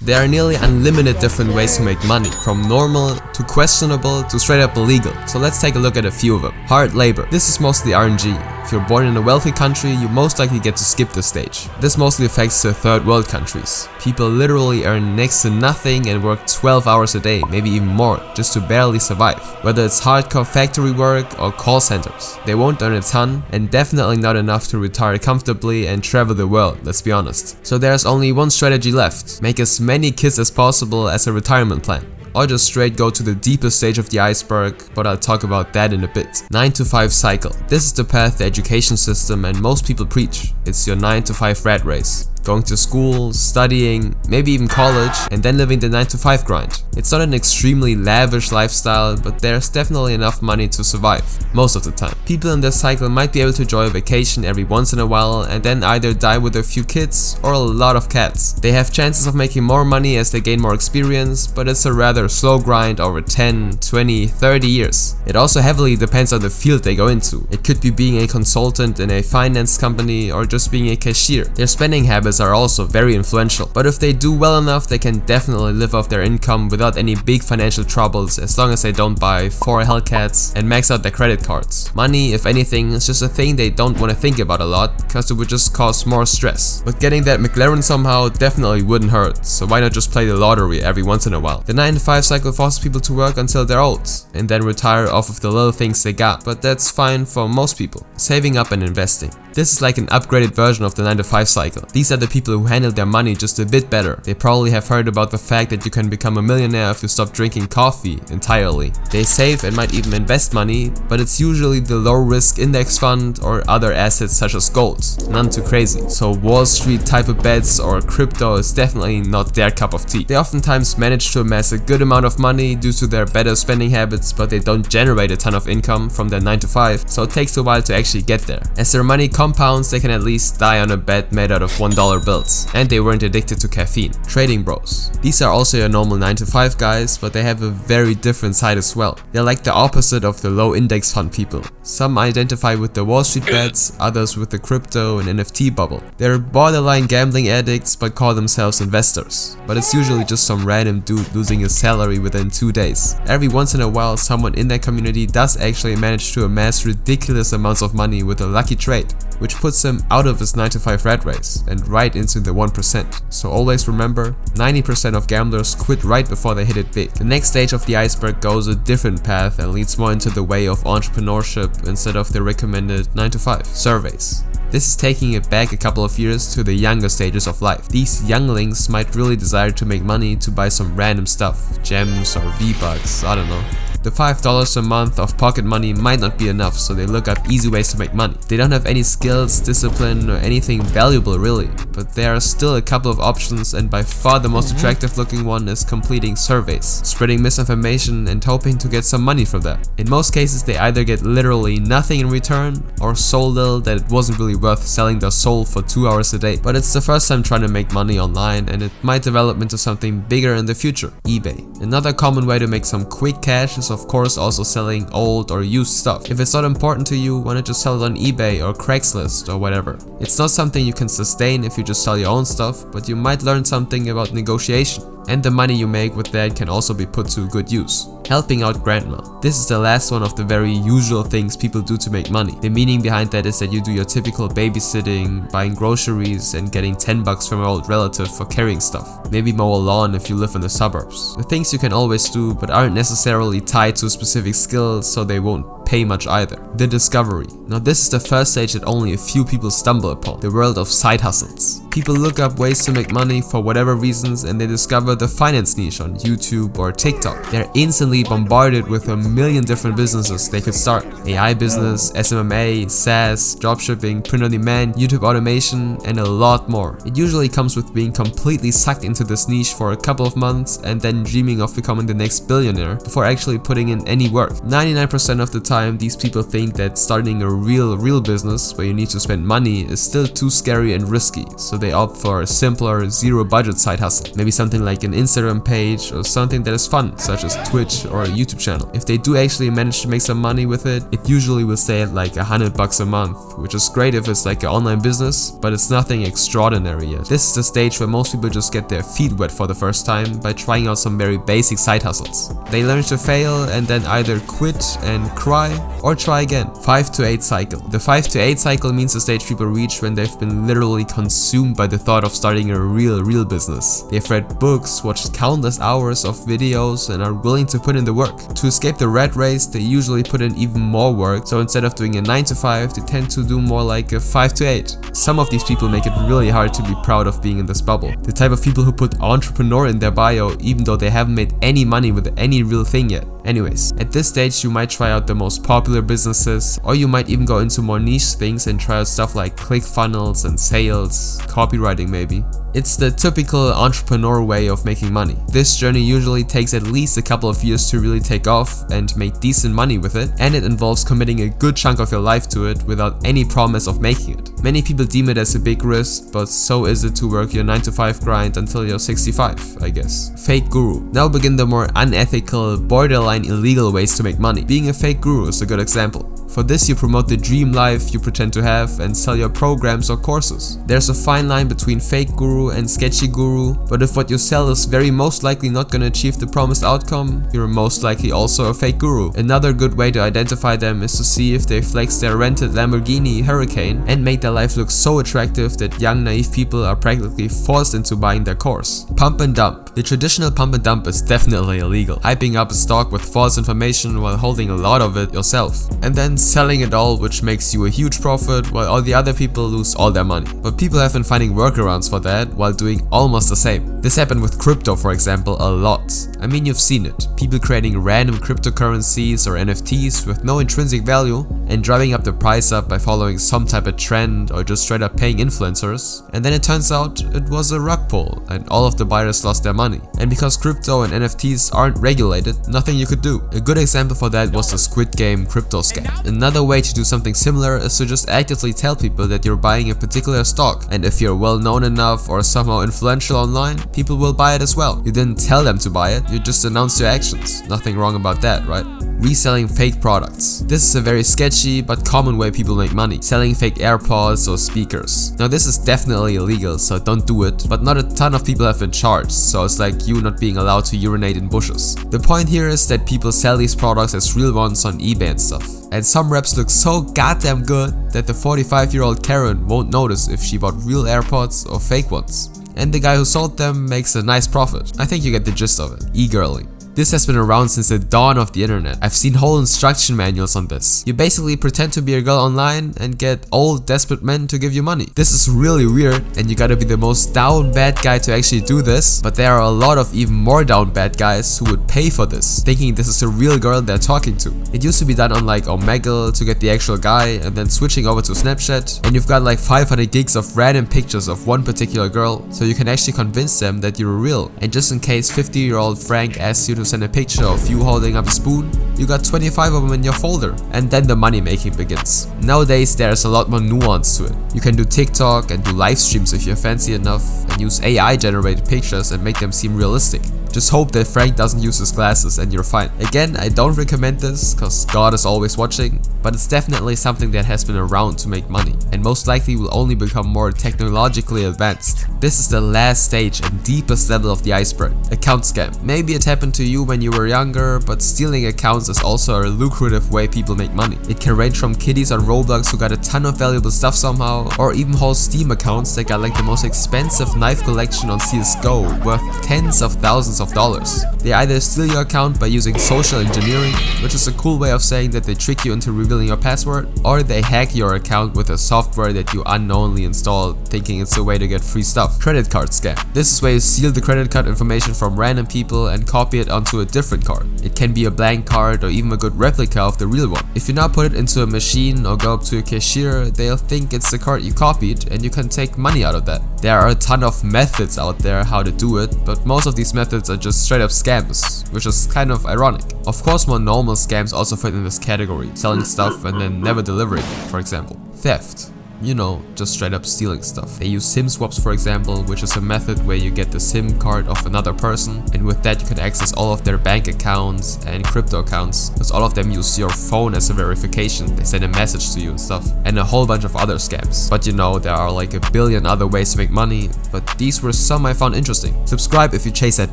There are nearly unlimited different ways to make money, from normal to questionable to straight up illegal, so let's take a look at a few of them. Hard labor. This is mostly RNG. If you're born in a wealthy country, you most likely get to skip this stage. This mostly affects the third world countries. People literally earn next to nothing and work 12 hours a day, maybe even more, just to barely survive. Whether it's hardcore factory work or call centers. They won't earn a ton, and definitely not enough to retire comfortably and travel the world, let's be honest. So there's only one strategy left. Make as many kids as possible as a retirement plan. Or just straight go to the deepest stage of the iceberg, but I'll talk about that in a bit. 9 to 5 cycle. This is the path the education system and most people preach. It's your 9 to 5 rat race. Going to school, studying, maybe even college, and then living the 9 to 5 grind. It's not an extremely lavish lifestyle, but there's definitely enough money to survive, most of the time. People in this cycle might be able to enjoy a vacation every once in a while and then either die with a few kids or a lot of cats. They have chances of making more money as they gain more experience, but it's a rather slow grind over 10, 20, 30 years. It also heavily depends on the field they go into. It could be being a consultant in a finance company or just being a cashier. Their spending habits are also very influential, but if they do well enough, they can definitely live off their income without any big financial troubles, as long as they don't buy 4 Hellcats and max out their credit cards. Money, if anything, is just a thing they don't want to think about a lot, because it would just cause more stress. But getting that McLaren somehow definitely wouldn't hurt, so why not just play the lottery every once in a while? The 9 to 5 cycle forces people to work until they're old, and then retire off of the little things they got, but that's fine for most people. Saving up and investing. This is like an upgraded version of the 9 to 5 cycle. These are the people who handle their money just a bit better. They probably have heard about the fact that you can become a millionaire if you stop drinking coffee entirely. They save and might even invest money, but it's usually the low risk index fund or other assets such as gold. None too crazy. So Wall Street type of bets or crypto is definitely not their cup of tea. They oftentimes manage to amass a good amount of money due to their better spending habits, but they don't generate a ton of income from their 9 to 5, so it takes a while to actually get there. As their money compounds, they can at least die on a bet made out of $1 bills, and they weren't addicted to caffeine. Trading bros. These are also your normal 9 to 5 guys, but they have a very different side as well. They're like the opposite of the low index fund people. Some identify with the Wall Street bets, others with the crypto and NFT bubble. They're borderline gambling addicts but call themselves investors. But it's usually just some random dude losing his salary within 2 days. Every once in a while, someone in that community does actually manage to amass ridiculous amounts of money with a lucky trade, which puts him out of his 9 to 5 rat race and right into the 1%. So always remember, 90% of gamblers quit right before they hit it big. The next stage of the iceberg goes a different path and leads more into the way of entrepreneurship instead of the recommended 9 to 5. Surveys. This is taking it back a couple of years to the younger stages of life. These younglings might really desire to make money to buy some random stuff, gems or V-Bucks, I don't know. The $5 a month of pocket money might not be enough, so they look up easy ways to make money. They don't have any skills, discipline, or anything valuable really, but there are still a couple of options, and by far the most attractive looking one is completing surveys, spreading misinformation and hoping to get some money from that. In most cases they either get literally nothing in return, or so little that it wasn't really worth selling their soul for 2 hours a day. But it's the first time trying to make money online, and it might develop into something bigger in the future. eBay. Another common way to make some quick cash is of course also selling old or used stuff. If it's not important to you, why not just sell it on eBay or Craigslist or whatever. It's not something you can sustain if you just sell your own stuff, but you might learn something about negotiation. And the money you make with that can also be put to good use. Helping out grandma. This is the last one of the very usual things people do to make money. The meaning behind that is that you do your typical babysitting, buying groceries, and getting $10 from an old relative for carrying stuff. Maybe mow a lawn if you live in the suburbs. The things you can always do but aren't necessarily tied to specific skills, so they won't pay much either. The discovery. Now this is the first stage that only a few people stumble upon. The world of side hustles. People look up ways to make money for whatever reasons, and they discover the finance niche on YouTube or TikTok. They're instantly bombarded with a million different businesses they could start. AI business, SMMA, SaaS, dropshipping, print on demand, YouTube automation, and a lot more. It usually comes with being completely sucked into this niche for a couple of months and then dreaming of becoming the next billionaire before actually putting in any work. 99% of the time these people think that starting a real business where you need to spend money is still too scary and risky, so they they opt for a simpler, zero budget side hustle. Maybe something like an Instagram page or something that is fun, such as Twitch or a YouTube channel. If they do actually manage to make some money with it, it usually will stay at like $100 a month, which is great if it's like an online business, but it's nothing extraordinary yet. This is the stage where most people just get their feet wet for the first time by trying out some very basic side hustles. They learn to fail and then either quit and cry or try again. 5 to 8 cycle. The 5 to 8 cycle means the stage people reach when they've been literally consumed by the thought of starting a real business. They've read books, watched countless hours of videos, and are willing to put in the work. To escape the rat race, they usually put in even more work, so instead of doing a 9 to 5, they tend to do more like a 5 to 8. Some of these people make it really hard to be proud of being in this bubble. The type of people who put entrepreneur in their bio even though they haven't made any money with any real thing yet. Anyways, at this stage you might try out the most popular businesses, or you might even go into more niche things and try out stuff like ClickFunnels and sales, copywriting maybe. It's the typical entrepreneur way of making money. This journey usually takes at least a couple of years to really take off and make decent money with it, and it involves committing a good chunk of your life to it without any promise of making it. Many people deem it as a big risk, but so is it to work your 9 to 5 grind until you're 65, I guess. Fake guru. Now begin the more unethical, borderline illegal ways to make money. Being a fake guru is a good example. For this, you promote the dream life you pretend to have and sell your programs or courses. There's a fine line between fake guru and sketchy guru, but if what you sell is very most likely not gonna achieve the promised outcome, you're most likely also a fake guru. Another good way to identify them is to see if they flex their rented Lamborghini Hurricane and make their life look so attractive that young naive people are practically forced into buying their course. Pump and dump. The traditional pump and dump is definitely illegal. Hyping up a stock with false information while holding a lot of it yourself, and then selling it all, which makes you a huge profit while all the other people lose all their money. But people have been finding workarounds for that while doing almost the same. This happened with crypto, for example, a lot. I mean, you've seen it. People creating random cryptocurrencies or NFTs with no intrinsic value and driving up the price up by following some type of trend or just straight up paying influencers. And then it turns out it was a rug pull and all of the buyers lost their money. And because crypto and NFTs aren't regulated, nothing you could do. A good example for that was the Squid Game crypto scam. Another way to do something similar is to just actively tell people that you're buying a particular stock, and if you're well known enough or somehow influential online, people will buy it as well. You didn't tell them to buy it, you just announced your actions. Nothing wrong about that, right? Reselling fake products. This is a very sketchy but common way people make money, selling fake AirPods or speakers. Now this is definitely illegal, so don't do it, but not a ton of people have been charged, so it's like you not being allowed to urinate in bushes. The point here is that people sell these products as real ones on eBay and stuff. And some reps look so goddamn good that the 45-year-old Karen won't notice if she bought real AirPods or fake ones. And the guy who sold them makes a nice profit. I think you get the gist of it. E-girling. This has been around since the dawn of the internet. I've seen whole instruction manuals on this. You basically pretend to be a girl online and get old desperate men to give you money. This is really weird and you gotta be the most down bad guy to actually do this, but there are a lot of even more down bad guys who would pay for this, thinking this is a real girl they're talking to. It used to be done on like Omegle to get the actual guy and then switching over to Snapchat, and you've got like 500 gigs of random pictures of one particular girl, so you can actually convince them that you're real. And just in case 50-year-old Frank asks you to send a picture of you holding up a spoon, you got 25 of them in your folder, and then the money making begins. Nowadays there's a lot more nuance to it. You can do TikTok and do live streams if you're fancy enough and use AI generated pictures and make them seem realistic. Just hope that Frank doesn't use his glasses and you're fine. Again, I don't recommend this cause God is always watching, but it's definitely something that has been around to make money and most likely will only become more technologically advanced. This is the last stage and deepest level of the iceberg. Account scam. Maybe it happened to you when you were younger, but stealing accounts is also a lucrative way people make money. It can range from kiddies on Roblox who got a ton of valuable stuff somehow, or even whole Steam accounts that got like the most expensive knife collection on CSGO worth tens of thousands of dollars. They either steal your account by using social engineering, which is a cool way of saying that they trick you into revealing your password, or they hack your account with a software that you unknowingly installed thinking it's a way to get free stuff. Credit card scam. This is where you steal the credit card information from random people and copy it onto a different card. It can be a blank card or even a good replica of the real one. If you now put it into a machine or go up to a cashier, they'll think it's the card you copied and you can take money out of that. There are a ton of methods out there how to do it, but most of these methods are just straight up scams, which is kind of ironic. Of course, more normal scams also fit in this category, selling stuff and then never delivering it, for example. Theft. you know, just straight up stealing stuff. They use SIM swaps, for example, which is a method where you get the SIM card of another person, and with that you can access all of their bank accounts and crypto accounts, because all of them use your phone as a verification. They send a message to you and stuff, and a whole bunch of other scams. But you know, there are like a billion other ways to make money, but these were some I found interesting. Subscribe if you chase that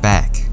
bag.